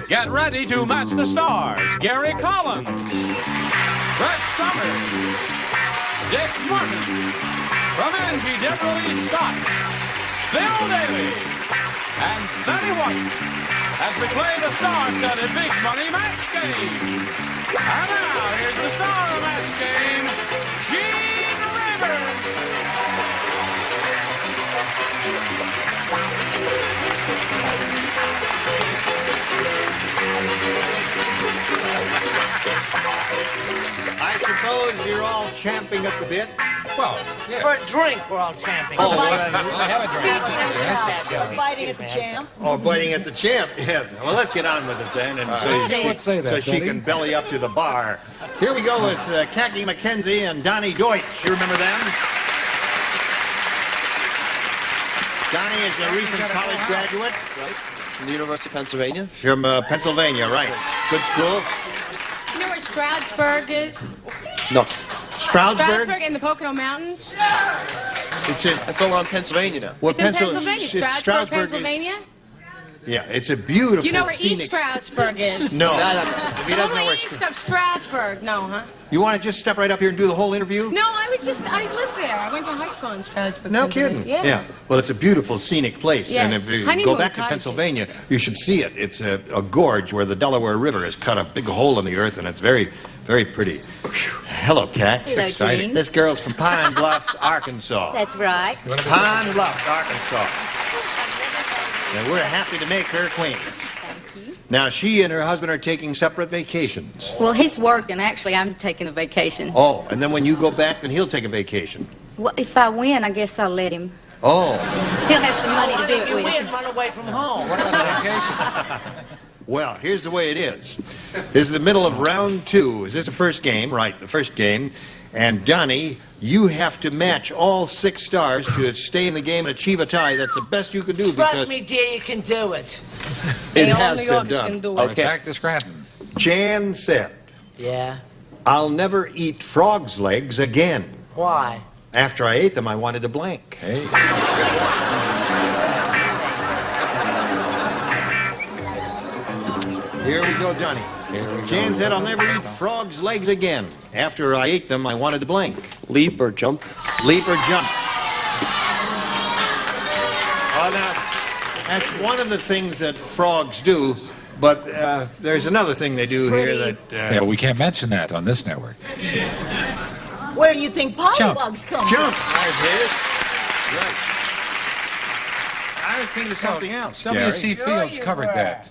Get ready to match the stars. Gary Collins, Brett Summers, Dick Martin, from Debralee, Scots, Bill Daly, and Betty White, as we play the star-studded Big Money Match Game. And now, here's the star of the match game, Gene Rayburn. I suppose you're all champing at the bit? Well, yeah. For a drink, we're all champing. Oh, I have a drink. We're biting at the champ. Oh, biting at the champ, yes. Well, let's get on with it then, and so she can belly up to the bar. Here we go with Khaki McKenzie and Donnie Deutsch. You remember them? Donnie is a recent college graduate. Right. From the University of Pennsylvania. From Pennsylvania, right. Good school. You know where Stroudsburg is? No. Stroudsburg? Stroudsburg in the Pocono Mountains? It's in... I thought we're on Pennsylvania now. Well, It's in Pennsylvania. Stroudsburg, Pennsylvania? Yeah, it's a beautiful You know where scenic... East Stroudsburg is? No. If He doesn't know where... East of Stroudsburg. No, huh? You want to just step right up here and do the whole interview? No, I lived there. I went to high school in Stroudsburg. No Pennsylvania. kidding. Yeah. Well, it's a beautiful scenic place. Yes. And if you Honeymoon go back to cottages. Pennsylvania, you should see it. It's a gorge where the Delaware River has cut a big hole in the earth, and it's very, very pretty. Hello, Kat. Hello, exciting. Gene. This girl's from Pine Bluffs, Arkansas. That's right. Pine Bluffs, Arkansas. And we're happy to make her queen. Thank you. Now, she and her husband are taking separate vacations. Well, he's working. Actually, I'm taking a vacation. Oh, and then when you go back, then he'll take a vacation. Well, if I win, I guess I'll let him. Oh. He'll have some money to Why do did it you with. win? Run away from home. What about the vacation? Well, here's the way it is. This is the middle of round 2. Is this the first game? Right, the first game. And, Johnny, you have to match all 6 stars to stay in the game and achieve a tie. That's the best you can do because Trust me, dear, you can do it. it All has New been Yorkers done. can do it. Okay. Back to Scranton. Jan said, Yeah? I'll never eat frog's legs again. Why? After I ate them, I wanted to blank. Hey. Here we go, Johnny. Jan said, I'll never eat frog's legs again. After I ate them, I wanted to blank. Leap or jump? Leap or jump. Oh, now, that's one of the things that frogs do, but there's another thing they do here that... Yeah, we can't mention that on this network. Where do you think Jump. pollywogs come Jump! from? There's his. Right. I was thinking of something else, Gary. W.C. Fields covered that.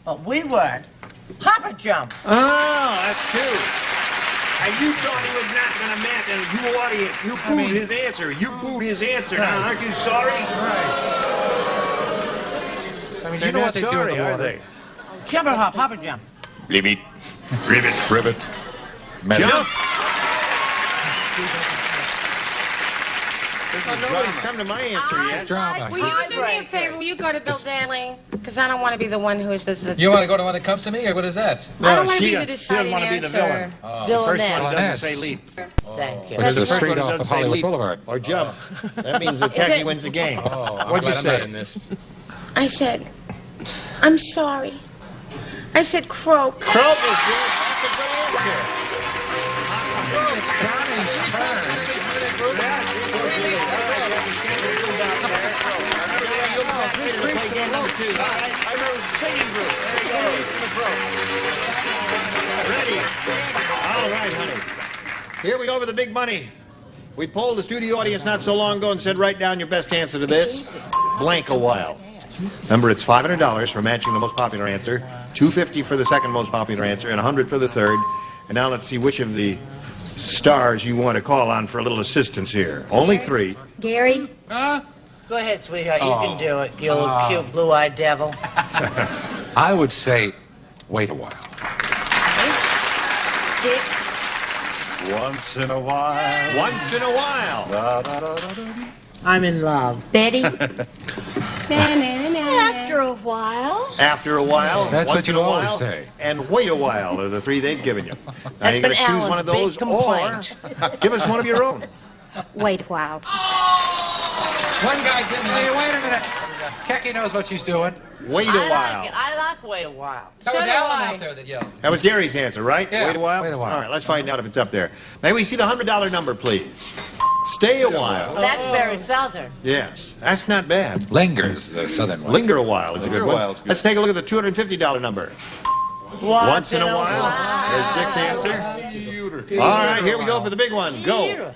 But we weren't. Hopper jump. Oh, that's true. And you thought he was not going to match, and you audience, you booed his answer. You booed his answer. Now, aren't you sorry? I mean, They're you know not what they do in sorry, the are water. they? Jump or hop, hopper jump. Ribbit. Ribbit. Ribbit. Metal. Jump! Nobody's come to my answer yet. Drama. Will you do me a favor? Will you go to Bill Daly? Because I don't want to be the one who is this. You want to go to when it comes to me, or what is that? I don't want to she be the doesn't deciding want to be the answer. villain. The first one Villainess. doesn't say leap. Thank you. Because the it's first straight one off doesn't of say Hollywood leap Boulevard. or jump. That means that Is Khaki it- wins the game. Oh, I'm What'd you glad I'm not say? in this. I said, I'm sorry. I said croak. Croak is good. That's a good answer. It's Donnie's turn. I remember singing group. There you go. Ready? All right, honey. Here we go with the big money. We polled the studio audience not so long ago and said, write down your best answer to this. Blank a while. Remember, it's $500 for matching the most popular answer, $250 for the second most popular answer, and $100 for the third. And now let's see which of the stars you want to call on for a little assistance here. Only 3. Gary? Go ahead, sweetheart. You can do it, you little cute blue-eyed devil. I would say, wait a while. Dick? Once in a while. Once in a while. I'm in love. Betty? After a while. After a while. That's once what you in a always while, say. And wait a while are the 3 they've given you. Now That's you got to been choose one Alan's of those, big complaint. or give us one of your own. Wait a while. One guy didn't. Hey, wait a minute. Kecky knows what she's doing. Wait a while. I like wait a while. That was Alan out there that yelled. That was Gary's answer, right? Yeah, Wait a while? wait a while. All right, let's find out if it's up there. May we see the $100 number, please? Stay a while. That's very southern. Yes, that's not bad. Lingers, the southern one. Linger a while is a good Linger a while one. is good. Let's take a look at the $250 number. Once in a while. There's Dick's answer. All right, here we go for the big one. Go. Wait a while.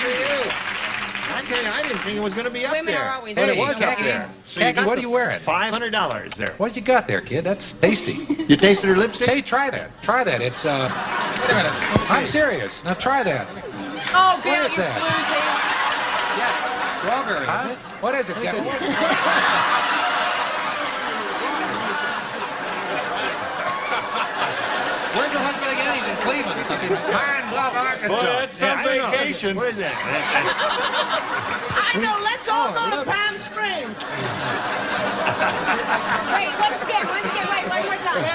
I tell you, I didn't think it was going to be up Women there. are always But it Hey, was up Khaki. there. So Khaki, got what the are you wearing? $500 there. What you got there, kid? That's tasty. You tasted her lipstick? Hey, try that. Try that. It's, wait a minute. I'm serious. Now try that. Oh, What is that? Yes. Strawberry. Huh? What is it, Kevin? Where's your husband again? He's in Cleveland or something. Pine Bluff, Arkansas. Boy, that's some vacation. What is that? I know, let's all go to Palm Springs. Wait, once again, one more time.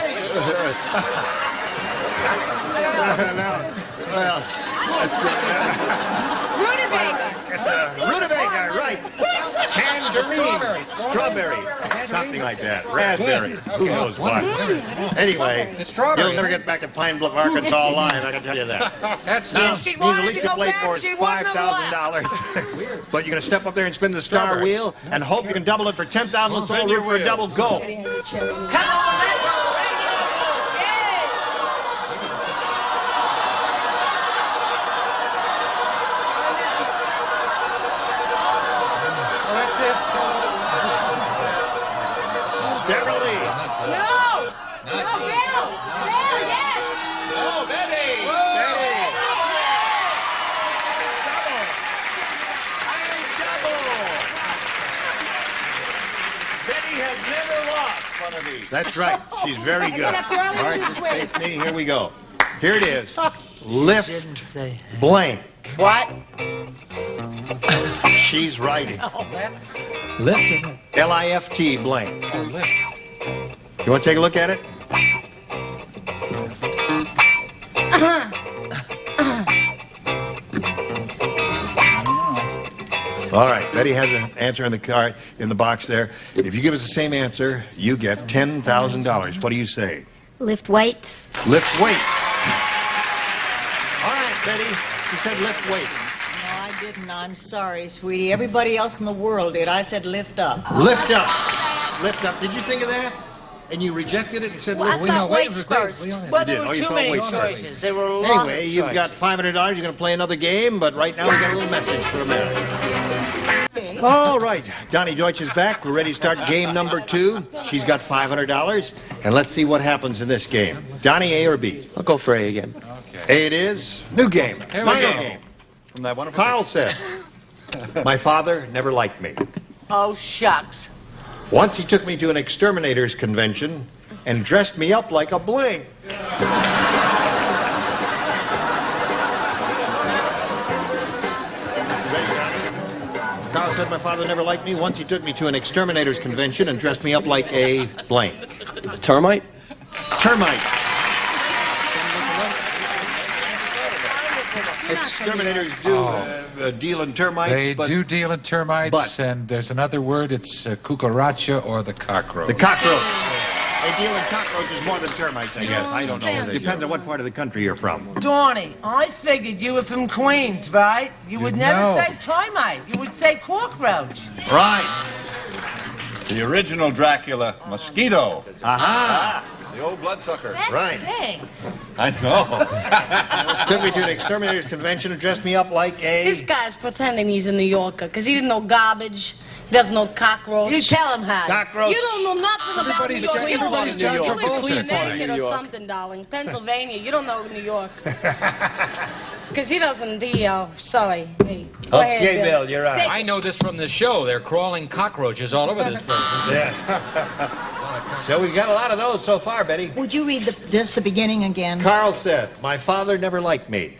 Well, Rutabaga. it's a rutabaga, right. Tangerine. Strawberry. Something like that. Raspberry. Who knows what? Anyway, you'll never get back to Pine Bluff, Arkansas alive, I can tell you that. That's Now, She the wanted least to you go play back, for is she wouldn't have $5,000. But you're going to step up there and spin the star Strawberry. wheel and hope you can double it for $10,000. Let's all root for a double go. Come on, let's go. Well, that's it. Debralee. No, Bill. Bill, yes. Oh, Betty. Betty has never lost one of these. That's right. She's very good. Except you're only All right, too just sweet. face me. Here we go. Here it is. Lift Didn't say. blank. What? She's writing. That's lift, isn't it? L-I-F-T blank. Oh, lift. You want to take a look at it? All right, Betty has an answer in the card in the box there. If you give us the same answer, you get $10,000. What do you say? Lift weights. Lift weights. All right, Betty. She said lift weights. No, I didn't. I'm sorry, sweetie. Everybody else in the world did. I said lift up. Lift up. Lift up. Did you think of that? And you rejected it and said Well, I lift thought know, wait, weights wait, first. we only- Well, You there did. were Oh, you too thought many weight first. choices. There were a lot Anyway, of you've choices. got $500. You're going to play another game, but right now we got a little message for America. All right, Donnie Deutsch is back. We're ready to start game number 2. She's got $500, and let's see what happens in this game. Donnie, A or B? I'll go for A again. A it is. New game. Here we Final go. game. From that wonderful Carl said, my father never liked me. Oh, shucks. Once he took me to an exterminators convention and dressed me up like a blank. Carl said my father never liked me. Once he took me to an exterminators convention and dressed me up like a blank. Termite? Termite. Exterminators do deal in termites, They but do deal in termites, but- and there's another word. It's cucaracha or the cockroach. the cockroach. They deal in cockroaches more than termites, I guess. I don't know. Depends on what part of the country you're from. Donnie, I figured you were from Queens, right? You would never No. say termite. You would say cockroach. Right. The original Dracula, mosquito. Aha. The old bloodsucker. That Right. stinks. I know. Took me to an exterminators convention and dressed me up like This a... guy's pretending he's a New Yorker because he didn't know garbage. He doesn't know cockroach. You tell him how. Cockroach. You don't know nothing about New Everybody's York. John- You don't everybody's know John New York. Travolta You're in Connecticut New or York. something, darling. Pennsylvania. You don't know New York. Because he doesn't deal. Sorry. Hey, go Okay, ahead, Bill, you're on. I know this from the show. They're crawling cockroaches all over this place. Yeah. So we've got a lot of those so far, Betty. Would you read just the beginning again? Carl said, my father never liked me.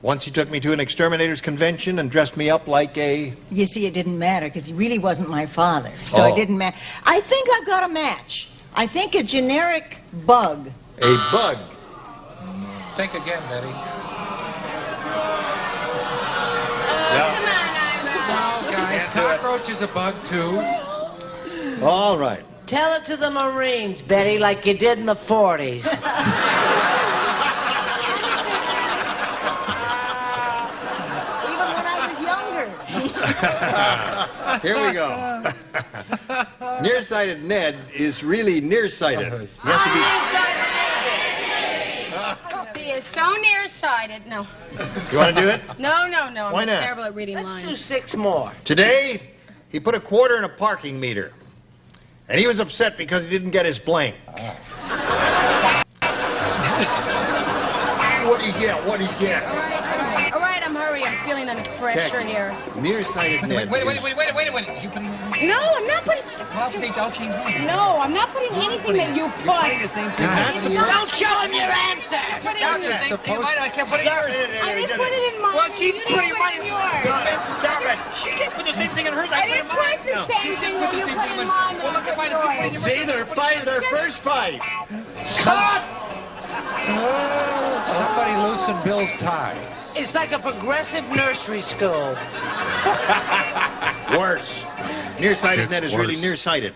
Once he took me to an exterminators convention and dressed me up like a... You see, it didn't matter because he really wasn't my father. So Oh. it didn't matter. I think I've got a match. I think a generic bug. A bug. Think again, Betty. Come No, guys, cockroach is a bug, too. All right. Tell it to the Marines, Betty, like you did in the 40s. Even when I was younger. Here we go. Nearsighted Ned is really nearsighted. You have He is so nearsighted. No. to be. You want to do it? No. Why I'm not? terrible at reading Let's lines. do 6 more. Today, he put a quarter in a parking meter, and he was upset because he didn't get his blank. What do you get? What do you get? All right, I'm hurrying. I'm feeling under pressure Okay. here. Nearsighted Ned. Wait. is- You put No, I'm not putting... I'll change mine. No, I'm not putting anything that you put. the same thing. It's not- Don't show him your answer. Put it This in- is supposed I can't put it in yours. I didn't put it in mine. Well, keep you didn't putting put it in yours. Stop it. She can't put the same thing in hers. I didn't put the same thing that you put in mine. Well, look at mine. If you put it in yours. See, they're fighting their first fight. Somebody loosen Bill's tie. It's like a progressive nursery school. Worse. Nearsighted It's Ned is really worse. nearsighted.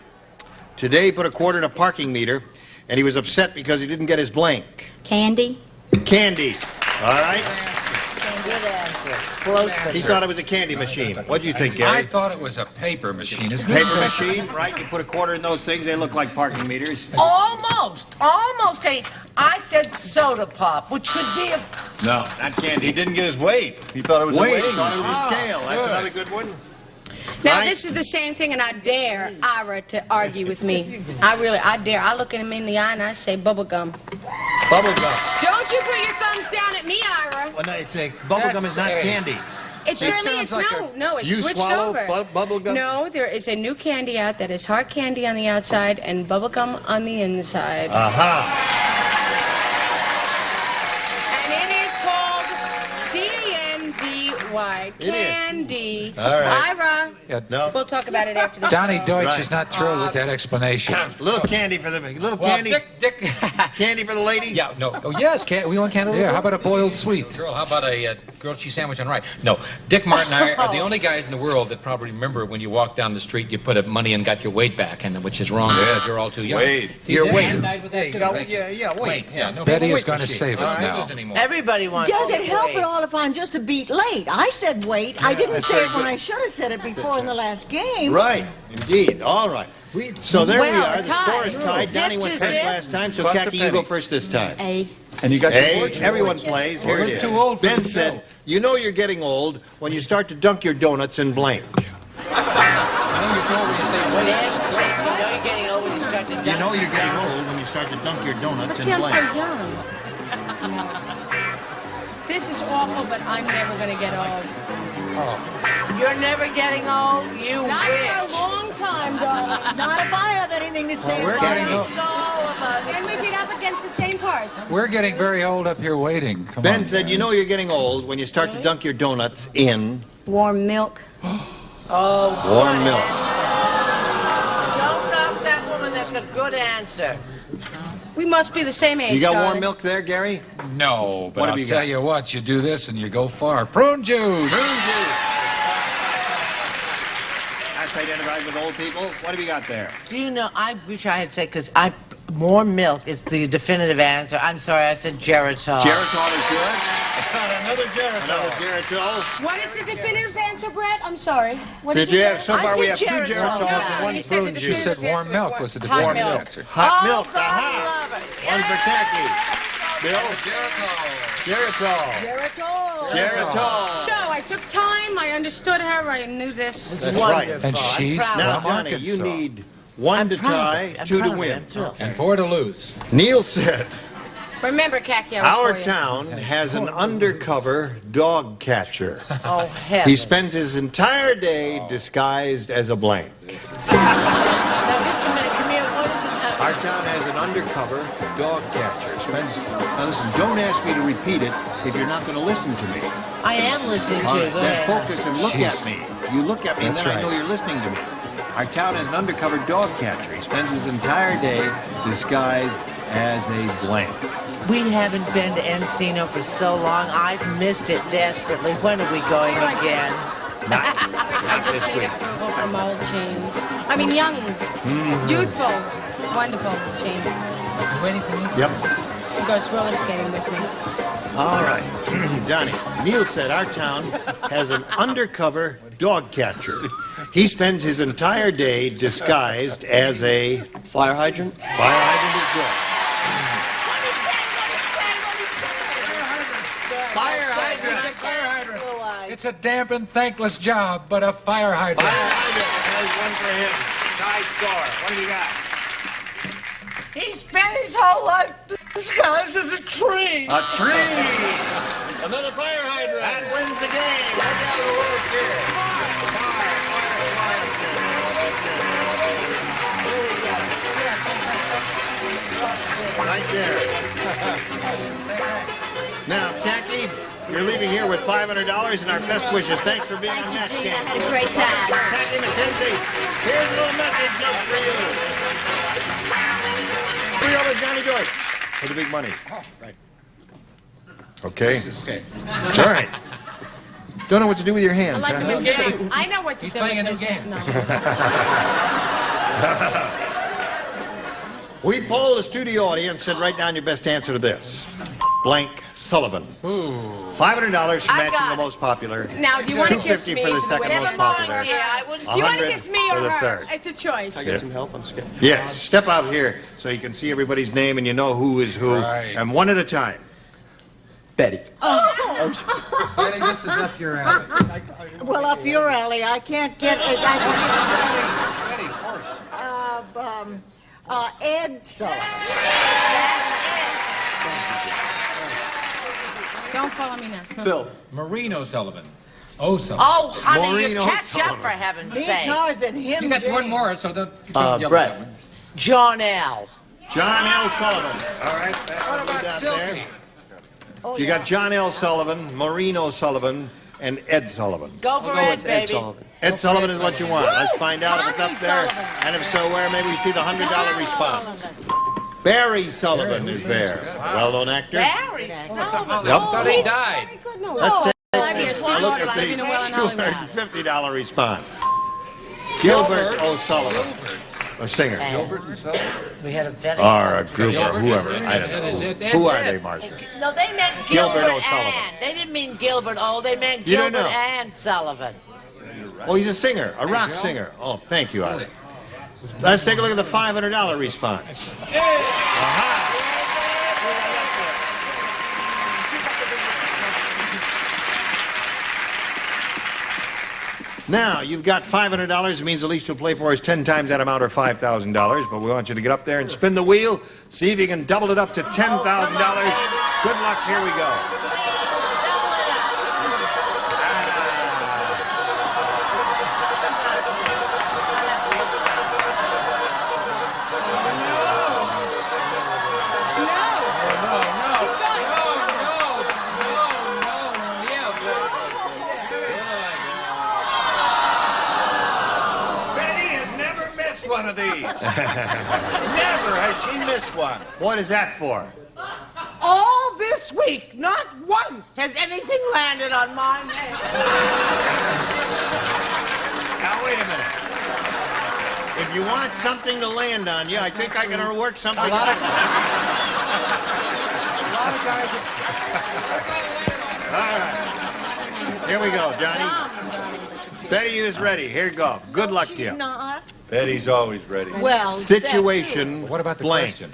Today, he put a quarter in a parking meter, and he was upset because he didn't get his blank. Candy. Candy. All right? Good answer. Close, He but thought it was a candy machine. What do you think, I Gary? thought it was a paper machine. Isn't Paper it? machine, right? You put a quarter in those things, they look like parking meters. almost. Okay. I said soda pop, which could be a... No, not candy. He didn't get his weight. He thought it was a Wait, weighing thought it was a machine. scale. That's another good one. Now, Right? this is the same thing, and I dare Ira to argue with me. I dare. I look him in the eye, and I say, bubble gum. Bubble gum. Don't you put your thumbs down at me, Ira. Well, no, it's a bubble gum is not That's a- candy. It certainly sounds is. like No, it's You switched swallow over. bubble gum? No, there is a new candy out that is hard candy on the outside and bubble gum on the inside. Aha. And it is called C-A-N-D-Y. It is. Candy. All right. Ira, Yeah, No. we'll talk about it after the Donnie show. Deutsch Right. is not thrilled with that explanation. Little candy for the Well, candy. Dick. Candy for the lady. Yeah, no. Oh, yes. We want cantaloupe. Yeah, how about a boiled sweet? Girl, how about a grilled cheese sandwich on rye? No, Dick Martin and I are the only guys in the world that probably remember when you walked down the street, you put up money and got your weight back, and which is wrong because you're all too young. Wade. See, Your Dick weight. died with that, Hey, you too. got- Thank you. yeah, wait. Yeah, no. Betty Wait is going to machine. save us All right. now. Lose anymore. Everybody wants Does it help weight. at all if I'm just a beat late? I said wait. I didn't say it when I should have said it before in the last game. Right. Indeed. All right. So there we Well, are. The score is tied. Zip Donnie went to first zip. last time, so Buster Khaki, you Penny. go first this time. A. And you got your Hey, fortune. everyone plays. Here it We're is. too old for Ben the said, show. you know you're getting old when you start to dunk your donuts in blank. I know you're told when you say When weight. Ed said, you know you're getting old when you start to You dunk know you're your getting donuts. old when you start to dunk your donuts See, in I'm so blank. young. This is awful, but I'm never going to get old. You're never getting old, you Not wish. for a long time, darling. Not if I have anything to say we're about getting it. old. All of us. Then we get up against the same parts. We're getting very old up here waiting. Come Ben on, said, you know you're getting old when you start to dunk your donuts in Warm milk. Oh, warm milk. don't knock that woman. That's a good answer. We must be the same age, You got warm darling. milk there, Gary? No, but What have I'll you tell got? you what, you do this and you go far. Prune juice. That's identified with old people. What have you got there? Do you know, I wish I had said, because more milk is the definitive answer. I'm sorry, I said geritol. Geritol is good. Another Geritol. Another Geritol. What is the definitive answer, Brett? I'm sorry. What Did you have, so I far we said have two Geritol. Geritols No, and one you said prune the She juice. said warm milk was the Hot definitive milk. answer. Hot Oh, milk. God, Aha. I love it. One for Khaki. Bill? Geritol. Geritol. Geritol. Geritol. So I took time. I understood her. I knew this. That's right. Wonderful. And she's I'm proud Now, of from Donnie, you Arkansas. need one to proud of tie, it. I'm two to proud of win. it, too. And 4 to lose. Neil said, Remember, Khaki, I was our for you. town has an undercover dog catcher. Oh, heaven. He spends his entire day disguised as a blank. Now, just a minute. Come here. What is it? Our town has an undercover dog catcher. Now listen, don't ask me to repeat it if you're not going to listen to me. I am listening to All you. right, Go then ahead. focus and look Jeez. at me. You look at me, and That's then I know right. you're listening to me. Our town has an undercover dog catcher. He spends his entire day disguised as a blank. We haven't been to Encino for so long. I've missed it desperately. When are we going again? Not this week. From old James. I mean, young, youthful, wonderful James. You waiting for me? Yep. He goes roller skating with me. All right. Johnny, Neil said our town has an undercover dog catcher. He spends his entire day disguised as a... Fire hydrant? Fire hydrant is good. Fire hydrant. It's a damp and thankless job, but a fire hydrant. Fire hydrant. There's one for him. Tie score. What do you got? He spent his whole life disguised as a tree. A tree. Another fire hydrant. That wins the game. Right down the road here. Right there. Now, Khaki, you're leaving here with $500 and our best wishes. Thanks for being on Match Thank you, Gene. Game. I had a great time. Khaki McKenzie, here's a little message note for you. $3 Johnny Deutsch for the big money. Oh, right. Okay. Okay. All right. Don't know what to do with your hands, I like him huh? in game. I know what to He's do. playing a new with this. game. No. We polled the studio audience, said write down your best answer to this. Blank Sullivan. $500 for matching the most popular. Now, do you want to kiss $250 me? for the second Never most mind, popular. dear. I wouldn't. Do you want to kiss me for or the her? third. It's a choice. I get some help? I'm scared. Yes, step out here so you can see everybody's name and you know who is who. Right. And one at a time. Betty. Betty, this is up your alley. Well, up your alley. I can't get it. Betty, horse. Ed Sullivan. Don't follow me now. Bill. Maureen O'Sullivan. O'Sullivan. Oh, honey, Maureen you catch O'Sullivan. up for heaven's Me, sake. Tarzan, him, You got Jane. one more, so don't yell Brett. at that one. John L. John L. Sullivan. All right. What about Silky? Oh, You got John L. Sullivan, Maureen O'Sullivan, and Ed Sullivan. Go for I'll go Ed, with Ed baby. Sullivan. Ed Sullivan is what you want. Let's find out if it's up Tommy there. Sullivan. And if so, where? Maybe we see the $100 response. Barry Sullivan is there. Well-known actor. Barry Sullivan. Yep. Thought he died. Let's take a years. look at Living in well in Hollywood. the $250 response. Gilbert O'Sullivan, a singer. We had a very... Or a group or Gilbert? whoever. I don't That is it. know. Who That's are it. they, Marcia? No, they meant Gilbert Gilbert O'Sullivan. and. They didn't mean Gilbert O. They meant You don't Gilbert know. and Sullivan. Oh, he's a singer, a rock singer. Oh, thank you, Artie. Let's take a look at the $500 response. Now, you've got $500. It means the least you'll play for is 10 times that amount or $5,000. But we want you to get up there and spin the wheel. See if you can double it up to $10,000. Good luck. Here we go. Betty has never missed one of these. Never has she missed one. What is that for? All this week, not once has anything landed on my name. Now, wait a minute. If you want something to land on you, I think I can work something A lot out. of guys. All right. Here we go, Johnny. Betty is ready. Here you go. Good luck to She's you. not. Betty's always ready. Well, Situation What about the blank. question?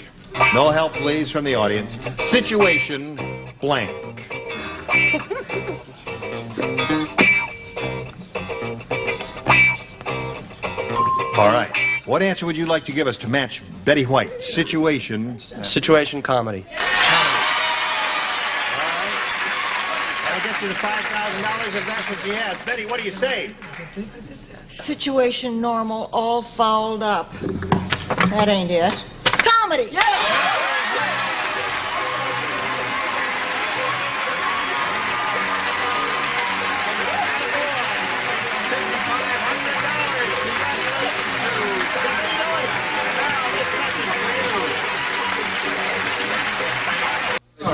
No help, please, from the audience. Situation blank. All right. What answer would you like to give us to match Betty White? Situation. Situation comedy. That'll get you the $5,000 if that's what she has. Betty, what do you say? situation normal, all fouled up. That ain't it. Comedy!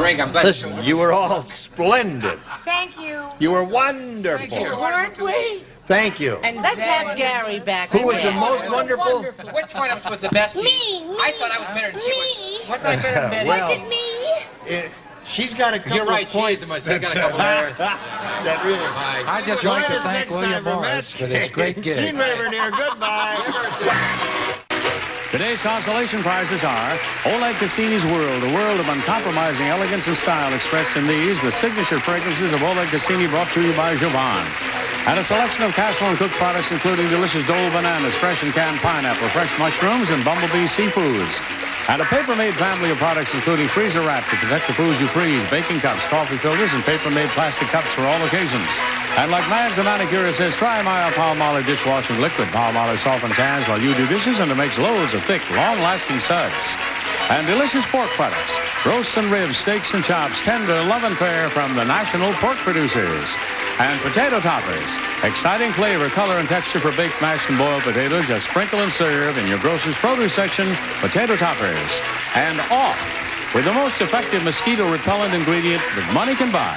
drink. I'm glad Listen, you were all splendid. Thank you. You were wonderful. Weren't we? Thank you. And let's have Gary back. Who was the again. most wonderful? Which one of us was the best? Me. I thought I was better than she was. Wasn't I better than Betty? Well, Was it me? She's got a couple You're right, of she points. is much. She's got a couple there. That really. I just Join like to us thank next William time for Morris Match for this great Game. gig. Gene Rayburn here. Goodbye. Today's consolation prizes are Oleg Cassini's World, a world of uncompromising elegance and style expressed in these, the signature fragrances of Oleg Cassini, brought to you by Jovan. And a selection of Castle and Cook products, including delicious Dole bananas, fresh and canned pineapple, fresh mushrooms, and Bumblebee seafoods. And a paper-made family of products, including freezer wrap to protect the foods you freeze, baking cups, coffee filters, and paper-made plastic cups for all occasions. And like Mads the manicure says, try my Palmolive dishwashing liquid. Palmolive softens hands while you do dishes, and it makes loads of thick, long-lasting suds. And delicious pork products, roasts and ribs, steaks and chops, tender, love and fair from the national pork producers. And potato toppers, exciting flavor, color, and texture for baked, mashed, and boiled potatoes. Just sprinkle and serve in your grocer's produce section. Potato toppers. And off with the most effective mosquito repellent ingredient that money can buy.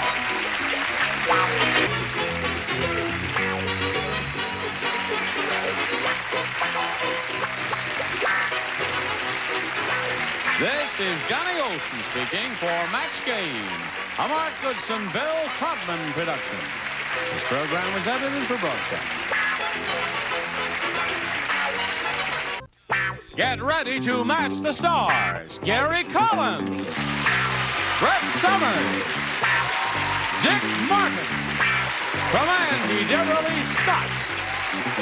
This is Johnny Olson speaking for Match Game, a Mark Goodson, Bill Todman production. This program was edited for broadcast. Get ready to match the stars. Gary Collins, Brett Summers, Dick Martin, from Andy Debralee Scott's,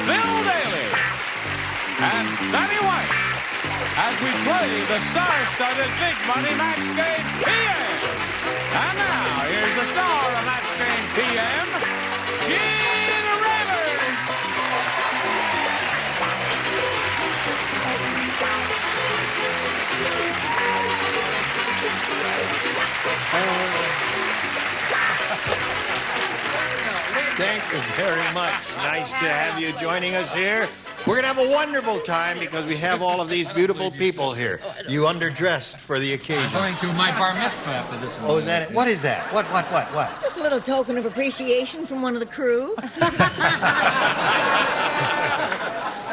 Bill Daly, and Danny White, as we play the star-studded Big Money Match Game PM. And now, here's the star of Match Game PM, Gene Rayburn. Thank you very much. Nice to have you joining us here. We're going to have a wonderful time because we have all of these beautiful people here. You underdressed for the occasion. I'm going through my bar mitzvah after this one. Oh, is that it? What is that? What? Just a little token of appreciation from one of the crew.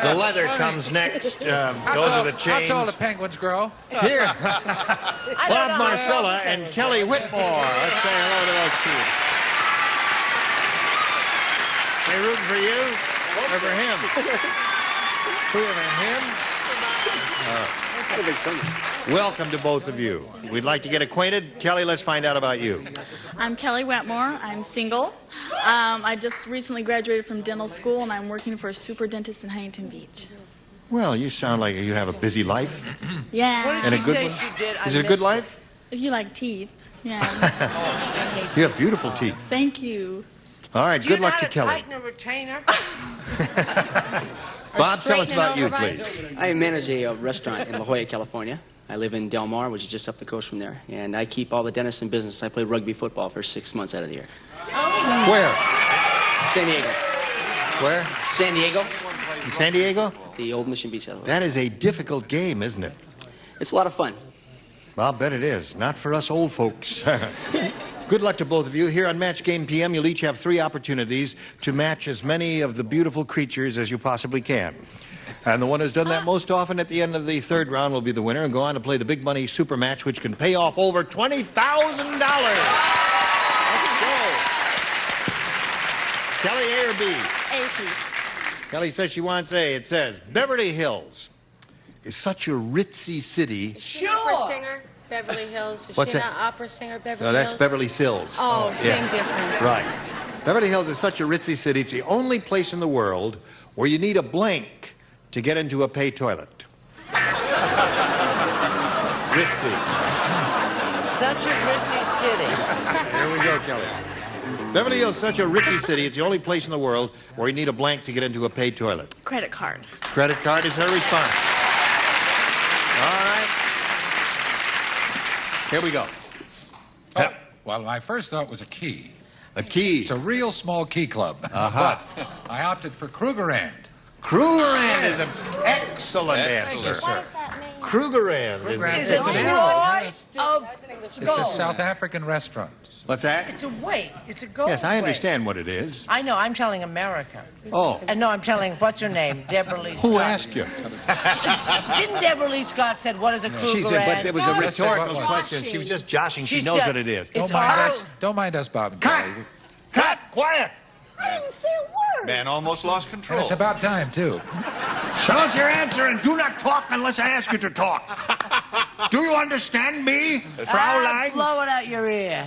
The leather comes next. Those are the chains. How tall do penguins grow? Here. Bob Marcella and Kelly Whitmore. Let's say hello to those two. They rooting for you or for him? Whoever him. Welcome to both of you. We'd like to get acquainted. Kelly, let's find out about you. I'm Kelly Wetmore. I'm single. I just recently graduated from dental school, and I'm working for a super dentist in Huntington Beach. Well, you sound like you have a busy life. Yeah. What did And a she good say one? she did? Is it a good life? If you like teeth. Yeah. You have beautiful teeth. Thank you. All right, good luck to Kelly. Tighten a retainer? Bob, tell us about you, please. I manage a restaurant in La Jolla, California. I live in Del Mar, which is just up the coast from there. And I keep all the dentists in business. I play rugby football for 6 months out of the year. Where? San Diego. Where? San Diego. In San Diego? The old Mission Beach. That is a difficult game, isn't it? It's a lot of fun. I'll bet it is. Not for us old folks. Good luck to both of you. Here on Match Game PM, you'll each have 3 opportunities to match as many of the beautiful creatures as you possibly can. And the one who's done that most often at the end of the 3rd round will be the winner and go on to play the Big Money Super Match, which can pay off over $20,000. Let's go. Kelly, A or B? A, please. Kelly says she wants A. It says, Beverly Hills is such a ritzy city. Opera singer, Beverly Hills. Is What's she that? not opera singer, Beverly No, that's Hills? Beverly Sills. Oh, same difference. Right. Beverly Hills is such a ritzy city. It's the only place in the world where you need a blank to get into a pay toilet. Ritzy. Such a ritzy city. There we go, Kelly. Beverly Hills is such a ritzy city. It's the only place in the world where you need a blank to get into a paid toilet. Credit card. Credit card is her response. All right. Here we go. Oh, well, my first thought was a key. A key. It's a real small key club. But I opted for Krugerrand. Krugerrand is an excellent answer. Thank you, sir. Krugerrand Is it Troy? of It's a South African restaurant. What's that? It's a weight. It's a gold Yes, I weight. understand what it is. I know. I'm telling America. Oh. No, I'm telling, what's her name? Debralee Scott. Who asked you? Didn't Debralee Scott said, what is a Kruger She said, but ad? it was a rhetorical question. She was just joshing. She knows said, what it is. Don't mind us, Bob and Cut! Kelly. Cut! Quiet! I didn't say a word. Man almost lost And control. it's about time, too. Show us your answer and do not talk unless I ask you to talk. Do you understand me, Fraulein? Blow it out your ear.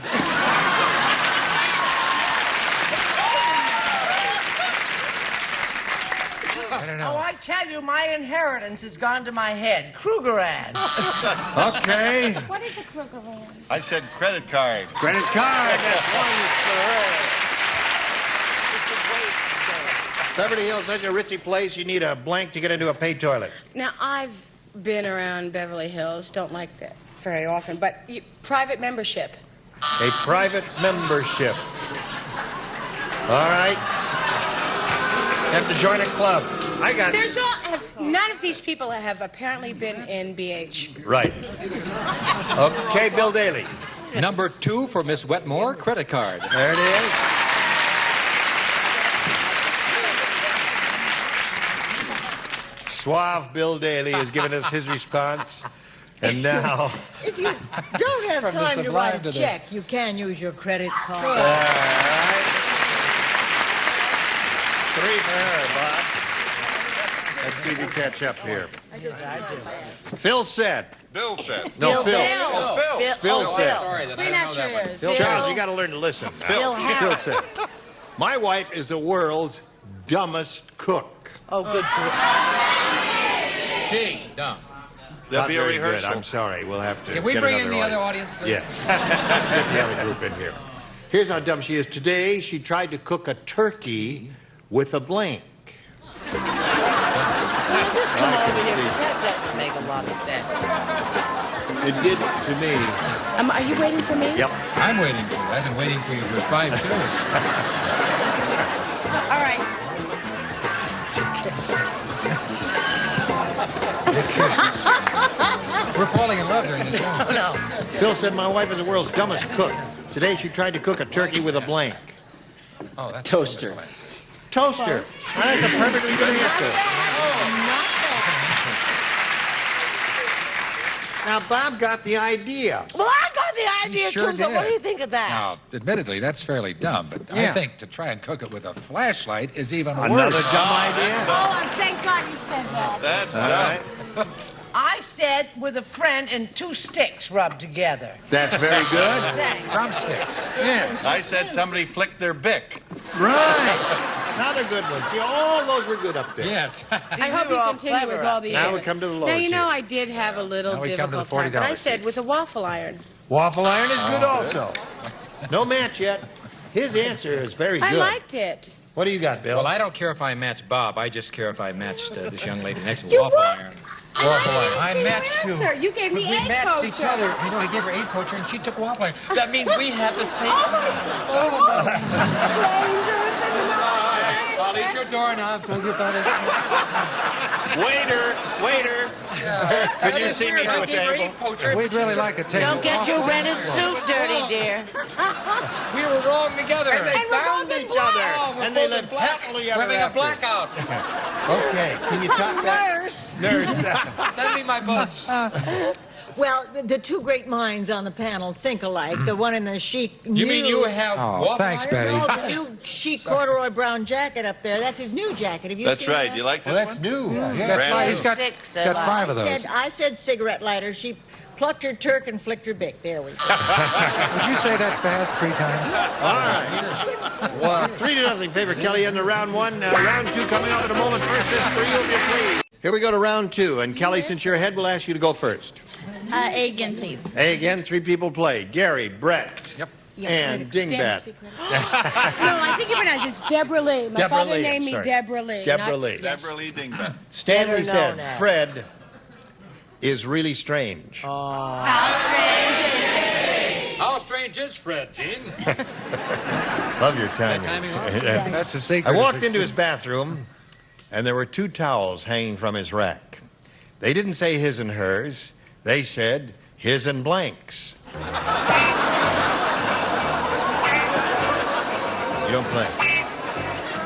I don't know. Oh, I tell you, my inheritance has gone to my head. Kruger ad. Okay. What is a Kruger ad? I said credit card. Credit card. Beverly Hills, such a ritzy place, you need a blank to get into a paid toilet. Now, I've been around Beverly Hills. Don't like that very often. But private membership. A private membership. All right. Have to join a club. I got it. None of these people have apparently been in BH. Right. Okay, Bill Daly. Number 2 for Miss Wetmore, credit card. There it is. Suave Bill Daly has given us his response. And now... If you don't have From the time to sublime write to a the- check, you can use your credit card. All right. 3 for her, Bob. Let's see if you catch up here. Phil said. Bill said. No, Phil. Oh, Phil. Phil said. Sorry, that I didn't know that one. Phil Charles, you got to learn to listen. Phil Phil said. My wife is the world's dumbest cook. Oh, good. Gee, dumb. There'll Not be a very good. rehearsal. I'm sorry. We'll have to. Can we get bring in another the other audience. audience, please? Yeah. Get the other group in here. Here's how dumb she is. Today, she tried to cook a turkey with a blank. Just come over here, because that doesn't make a lot of sense. It did to me. Are you waiting for me? Yep. I'm waiting for you. I've been waiting for you for 5 shows. All right. We're falling in love during this show. No. Phil said my wife is the world's dumbest cook. Today, she tried to cook a turkey with a blank. Oh, that's Toaster. Toaster. That's a perfectly good answer. Now, Bob got the idea. Well, I got the idea, sure too, so did. what do you think of that? Now, admittedly, that's fairly dumb, but Yeah. I think to try and cook it with a flashlight is even Another worse. dumb idea. Oh, thank God you said that. That's All dumb. right. I said with a friend and 2 sticks rubbed together. That's very good. Thanks. Drumsticks. Yes. I said somebody flicked their bick. Right. Another good one. See, all those were good up there. Yes. I hope we were you all continue with clever. all the Now we others. come to the lower Now, you know, tier. I did have a little Now we come to the difficult time, but I $40 said seats. with a waffle iron. Waffle iron is good also. No match yet. His answer is very good. I liked it. What do you got, Bill? Well, I don't care if I match Bob. I just care if I matched this young lady next to Waffle Iron. Waffle iron. I matched you. Answer. You gave me We egg matched each poacher. other. You know, I gave her 8 poacher and she took Waffle Iron. That means we have the same. Strangers in the night. I'll eat your door now. Waiter. Could you see me to a table? We'd really like a table. Don't get your rented suit dirty, dear. We were wrong together. And they found each other. And they lived happily ever We're having a after. blackout. Okay. Can you talk that? Nurse. Send me my books. Well, the 2 great minds on the panel think alike. The one in the chic You mean new- you have Oh, Waffle thanks, Iron? Betty. Oh, the new chic corduroy brown jacket up there. That's his new jacket. Have you That's seen right. that? You like this Well, that's one? new. He's got Six, got 5 of those. I said cigarette lighter. She plucked her Turk and flicked her bick. There we go. Would you say that fast 3 times? All right. Well, 3-0 favor Kelly in the round 1. Round 2 coming up in a moment. First is 3, if you please. Here we go to round 2. And Kelly, since you're ahead, we'll ask you to go first. A again, please. A again, 3 people play. Gary, Brett, Yep. and Dingbat. No, I think you pronounce it. It's Debralee. My father Debralee, named me sorry. Debralee. Debralee. Debralee Dingbat. Stanley Better said, known as. Fred is really strange. How strange is Fred, Gene? Love your timing. timing off? That's a secret. I walked into his bathroom, and there were 2 towels hanging from his rack. They didn't say his and hers. They said, his and blanks. You don't play.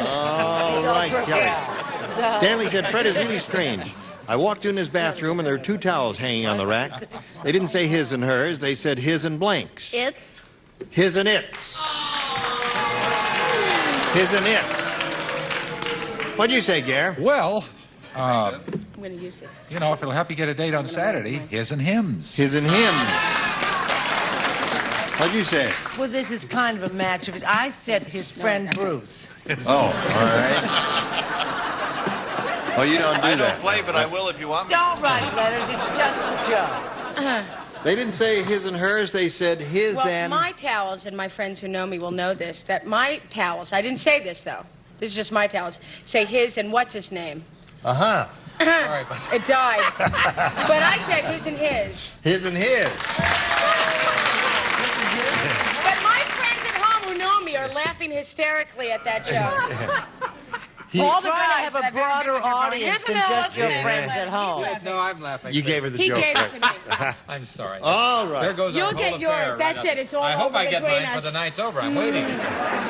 All right, Kelly. Stanley said, Fred is really strange. I walked in his bathroom and there were 2 towels hanging on the rack. They didn't say his and hers. They said his and blanks. It's? His and its. His and its. What'd you say, Gare? Well, I'm going to use this. you know, if it'll help you get a date on Saturday, his and hims. His and hims. What'd you say? Well, this is kind of a match of his. I said his friend Bruce. Oh, all right. Oh, you don't do I that. don't play, but I will if you want me. Don't write letters. It's just a joke. They didn't say his and hers. They said his Well, and... my towels, and my friends who know me will know this, that my towels, I didn't say this, though. This is just my towels. Say his and what's his name? Uh-huh. Sorry, but... It died. But I said his and his. His and his. But my friends at home who know me are laughing hysterically at that joke. All the Try to guys have that a I've ever been broader with are going, audience than "Isn't it just your okay?" friends at home. No, I'm laughing. You gave her the He joke. gave it to me. I'm sorry. All right. There goes You'll our whole get yours. affair That's right it. It's all I hope over I get between mine us. for the night's over. I'm waiting.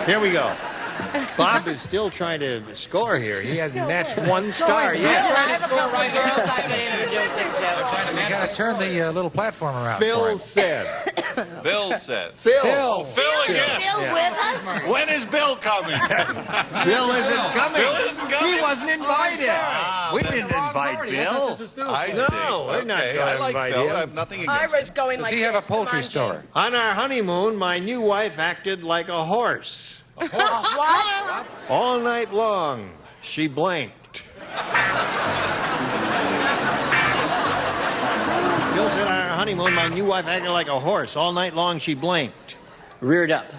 Here we go. Bob is still trying to score here. He has matched 1 star. I Yes. have a couple of girls I could introduce him to. You got to turn the little platform around for Phil him. said. Bill said. Phil. Oh, Phil again. Still with us? When is Bill coming? Bill isn't coming. Bill isn't coming? He wasn't invited. We didn't invite Bill. I No, see. we're not Okay, going I to like invite Phil. him. I have nothing I against was going Does like he have a this. Come poultry on, store? Jim. On our honeymoon, my new wife acted like a horse. What? All night long, she blanked. Phil said on our honeymoon, my new wife acted like a horse. All night long, she blanked. Reared up.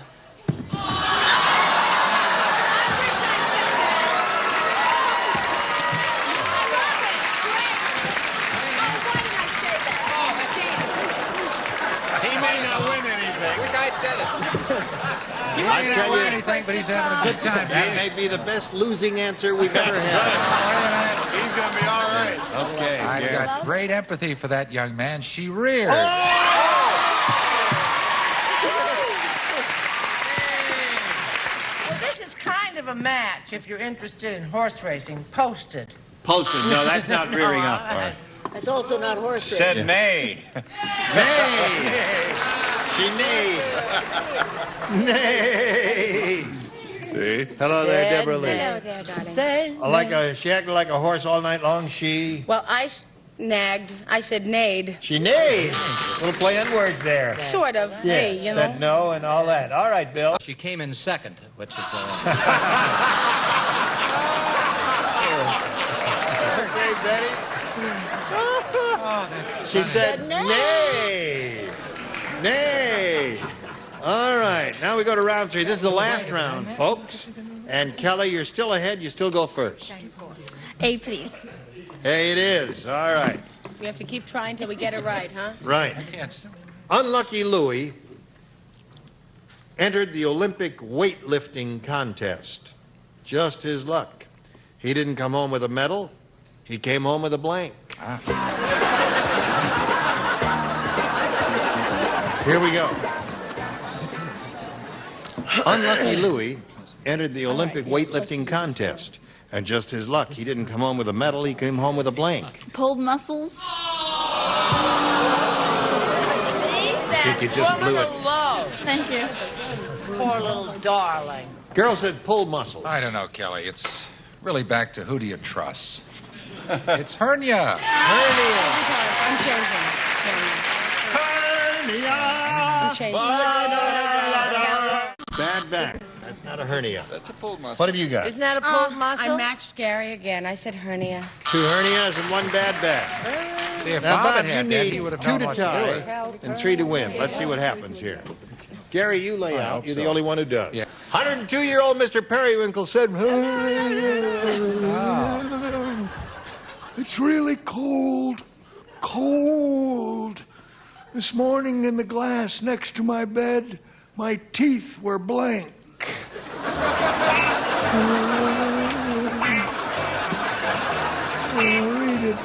He may not win anything. Wish I'd said it. He I may tell not win you- anything, but he's having a good time. That may be the best losing answer we've ever had. He's going to be all right. Okay, I've Gary. got great empathy for that young man. She reared. Well, this is kind of a match if you're interested in horse racing. Posted. Posted. No, that's not rearing up. All right. That's also not horse racing. Said nay. Nay! She neighed. Nay! See? Hello there, Debralee. Hello there, darling. She acted like a horse all night long. Well, I nagged. I said neighed. She neighed. Little play on words there. Sort of. Yeah, Hey, you know. said no and all that. All right, Bill. She came in second, which is... Okay, Betty. She said nay. Nay. All right, now we go to round 3. This is the last round, folks. And Kelly, you're still ahead. You still go first. A, please. Hey, it is. All right. We have to keep trying till we get it right, huh? Right. Unlucky Louie entered the Olympic weightlifting contest. Just his luck. He didn't come home with a medal. He came home with a blank. Here we go. Unlucky Louie entered the Olympic weightlifting contest. And just his luck. He didn't come home with a medal. He came home with a blank. Pulled muscles. I think you just blew it. Thank you. Poor little darling. Girl said pull muscles. I don't know, Kelly. It's really back to who do you trust? It's hernia. I'm changing. I'm changing. Bad back. That's not a hernia. That's a pulled muscle. What have you got? Isn't that a pulled muscle? I matched Gary again. I said hernia. 2 hernias and 1 bad back. See, if Now, Bob Bob, had you had that, he need would have 2 known to what to do. tie and 3 to win. Let's see what happens here. Gary, you lay I out. hope You're so. the only one who does. Yeah. 102-year-old Mr. Periwinkle said, It's really cold. Cold. This morning in the glass next to my bed, my teeth were blank. Read it.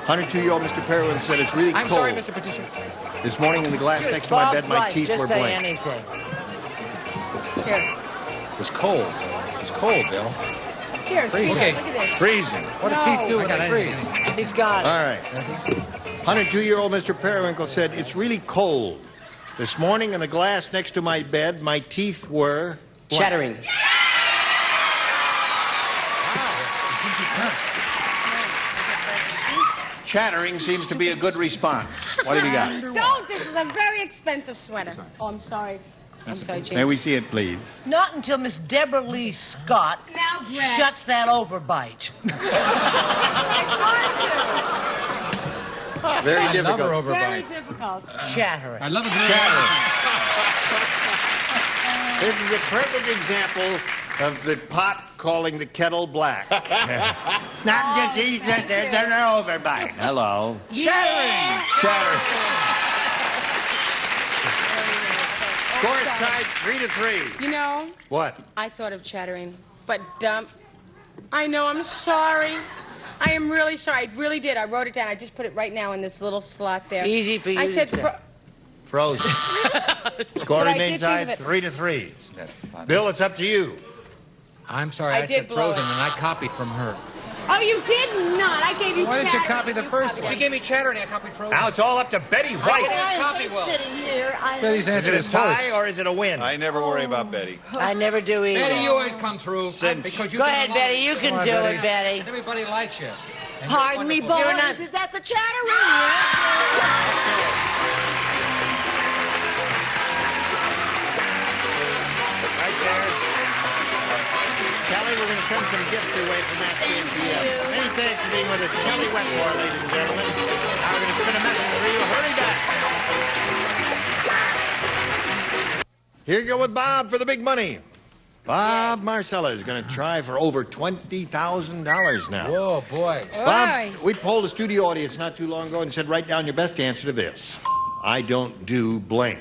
102-year-old Mr. Perrin said it's really I'm cold. sorry, Mr. Producer. This morning in the glass next to my bed, my teeth Just were say blank. anything. Here. It's cold. It's cold, Bill. Here, see, Okay. look at this. Freezing. What do teeth do when they freeze? He's got it. All right. 102-year-old Mr. Periwinkle said, it's really cold. This morning in the glass next to my bed, my teeth were... Chattering. Chattering seems to be a good response. What have you got? Don't. This is a very expensive sweater. Oh, I'm sorry. I'm sorry, Jane. May we see it, please? Not until Miss Debralee Scott shuts that overbite. Very difficult. I love her Very overbite. difficult. Chattering. I love it. This is a perfect example of the pot calling the kettle black. Not just eat that, there's an overbite. Hello. Chattering. Chattering. Score's tied 3-3. You know, What? I thought of chattering, but I know, I'm sorry. I am really sorry. I really did. I wrote it down. I just put it right now in this little slot there. Easy for you I to said, say. Frozen. Score But I remains did think tied of 3-3. That's funny. Bill, it's up to you. I'm sorry, I I said did blow frozen, it. and I copied from her. oh, you did not. I gave you Why chattering. didn't you copy the first copied one? it. She gave me chattering, I copied frozen. Now it's all up to Betty White. I copy hate well. sitting here. Betty's Is answer it a is tie horse. or is it a win? I never worry about Betty. I never do either. Betty, you always come through. Synd. Because you Go get ahead, along. Betty. You Come can on, do it, Betty. And everybody likes you. And you're Pardon me, wonderful. boys. not- Is that the chattering? Right there. Kelly, we're going to send some gifts your way from MGPM. Many thanks for being with us. Kelly Wetmore, ladies and gentlemen. Now we're going to spin a message for you. Hurry back. Here you go with Bob for the big money. Bob Marcella is going to try for over $20,000 now. Whoa, boy. Bob, we polled a studio audience not too long ago and said, write down your best answer to this. I don't do blank.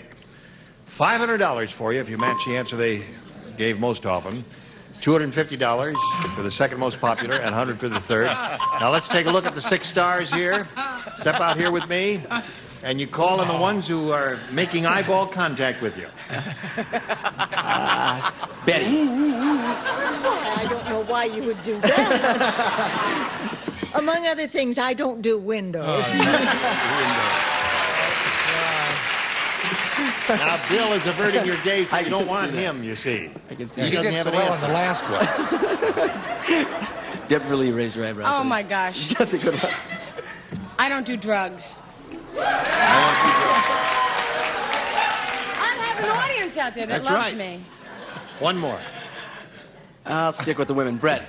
$500 for you if you match the answer they gave most often. $250 for the second most popular and $100 for the third. Now let's take a look at the 6 stars here. Step out here with me. And you call on the ones who are making eyeball contact with you. Betty. Why, I don't know why you would do that. Among other things, I don't do windows. Now, Bill is averting your gaze, so you don't want him, you see. I can see He You doesn't did have so an well on answer. the last one. Debralee raised her eyebrows. Oh, my gosh. You got the good one. I don't do drugs. I have an audience out there that That's loves right. me. One more. I'll stick with the women. Brett.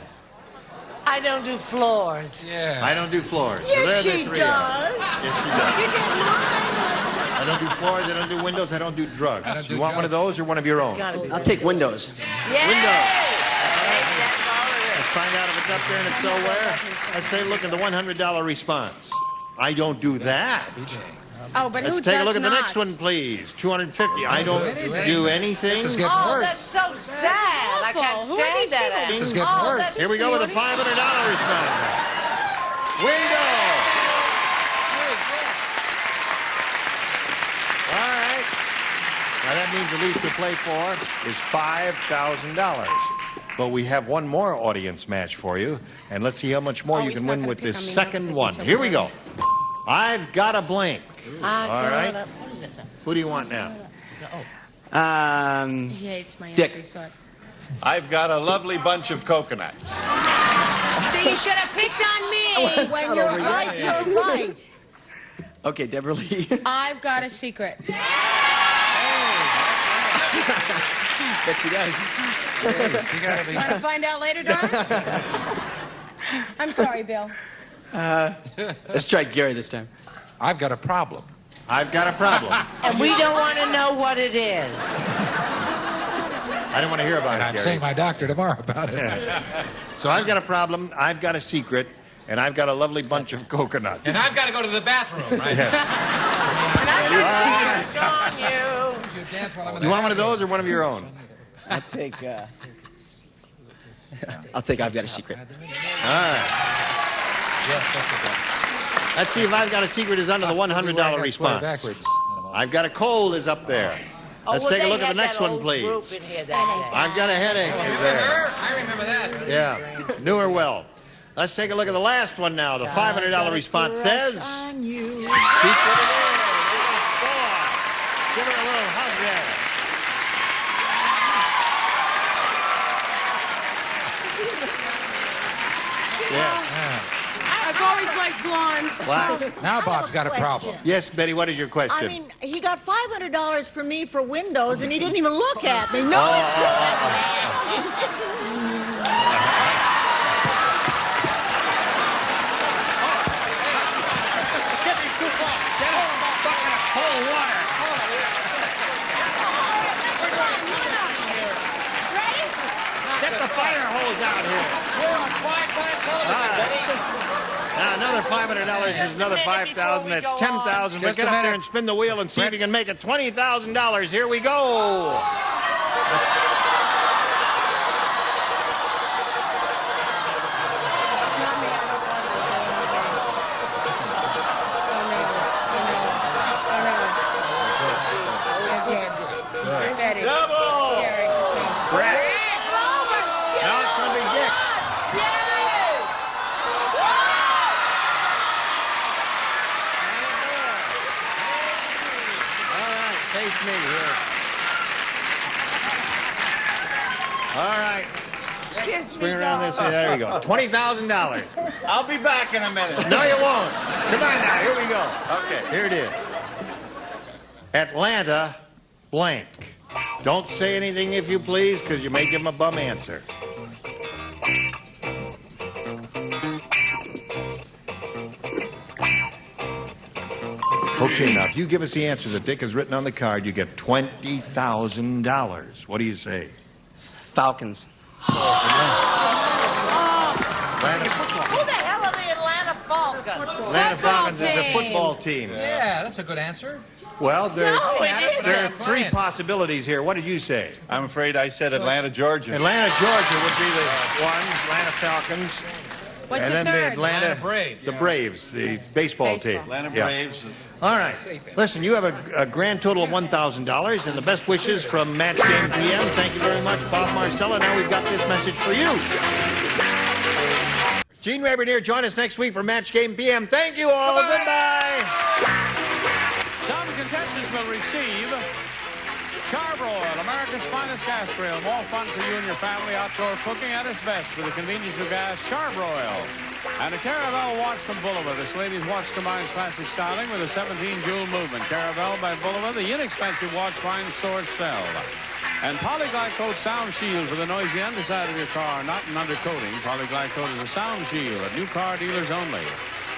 I don't do floors. Yeah. I don't do floors. Yes, so there she the 3 does. are. Yes, she does. You did mine. I don't do floors, I don't do windows, I don't do drugs. I don't do you want one of those or one of your own? It's gotta be. I'll take windows. Yay! Windows. That's all it is. Let's find out if it's up there and if so where. Let's take a look at the $100 response. I don't do that. Oh, but Let's who take a does look at the not? next one, please. $250. I don't do anything. This is getting Oh, worse. that's so sad. I can't Awful. Who are stand these that. people? acting. This is getting Oh, worse. that's Here we go with a $500 response. Window. All right. Now that means the least to play for is $5,000. But we have one more audience match for you, and let's see how much more Oh, you he's can not win gonna with pick this on me. second He's one. so Here we pretty. go. I've got a blank. I All right. got it. What is it? Who do you want now? He hates my Dick. answer, so I've got a lovely bunch of coconuts. See, you should have picked on me. When you're right, you're right. Okay, Debralee. I've got a secret. Bet she does. You gotta be. Want to find out later, darling? I'm sorry, Bill. Let's try Gary this time. I've got a problem. I've got a problem. And we don't want to know what it is. I don't want to hear about And it, I'm Gary. seeing my doctor tomorrow about it. So I've got a problem, I've got a secret, and I've got a lovely bunch of coconuts. And I've got to go to the bathroom, right? And I've got a secret. On you. You dance while I'm in You the want one of those or one of your own? I'll take I've got a secret. All right. Yes, that's the Let's see if I've got a secret is under the $100 response. I've got a cold is up there. Let's take a look at the next one, please. I've got a headache is there. I remember that. Yeah, knew her well. Let's take a look at the last one now. The $500 response says... Secret it is. Give her a little hug there. Yeah. I've always liked blondes. Wow. Now Bob's got a problem. Yes, Betty, what is your question? I mean, he got $500 for me for windows, and he didn't even look at me. No, it's cold water. Get the fire hose out here. We're on quiet television, Betty. Now, another $500 is another $5,000. That's $10,000. But get up there and spin the wheel and see if you can make it $20,000. Here we go. Double! Brett. Now it's going to be Dick. All right, face me here. All right. Swing around this way. There we go. $20,000. I'll be back in a minute. No, you won't. Come on now. Here we go. Okay. Here it is. Atlanta blank. Don't say anything if you please, because you may give him a bum answer. Okay, now, if you give us the answer that Dick has written on the card, you get $20,000. What do you say? Falcons. Who the hell are the Atlanta Falcons? Atlanta Falcons is a football team. Yeah, that's a good answer. Well, there it are three possibilities here. What did you say? I'm afraid I said Atlanta, Georgia. Atlanta, Georgia would be the one. Atlanta Falcons. What's And the then the third? Atlanta Braves. The Braves, the baseball team. Atlanta Yeah. Braves. All right. Listen, you have a grand total of $1,000 and the best wishes from Match Game PM. Thank you very much, Bob Marcella. Now we've got this message for you. Gene Rayburn here. Join us next week for Match Game PM. Thank you all. Goodbye. Some contestants will receive Charbroil, America's finest gas grill. More fun for you and your family. Outdoor cooking at its best with the convenience of gas. Charbroil. And a Caravel watch from Bulova. This lady's watch combines classic styling with a 17-jewel movement. Caravel by Bulova, the inexpensive watch fine stores sell. And Polyglycoat Sound Shield for the noisy underside of your car, not an undercoating. Polyglycoat is a sound shield at new car dealers only.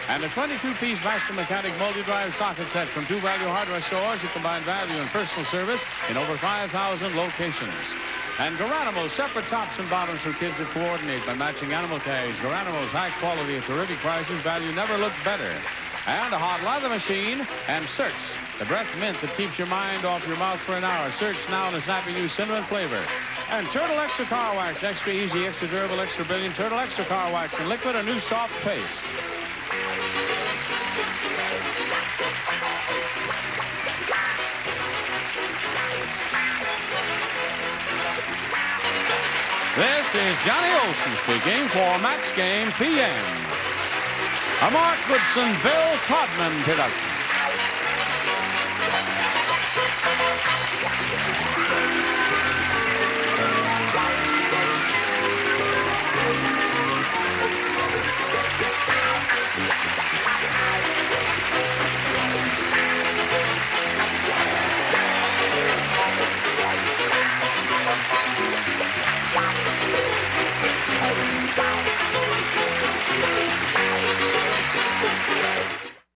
And a 22-piece Master Mechanic multi-drive socket set from Two Value Hardware stores that combine value and personal service in over 5,000 locations. And Garanimo's separate tops and bottoms for kids that coordinate by matching animal tags. Garanimo's high quality at terrific prices. Value never looked better. And a hot lather machine. And Search, the breath mint that keeps your mind off your mouth for an hour. Search now in a snappy new cinnamon flavor. And Turtle Extra Car Wax, extra easy, extra durable, extra brilliant. Turtle Extra Car Wax in liquid, a new soft paste. This is Johnny Olson speaking for Match Game PM. A Mark Goodson, Bill Todman production.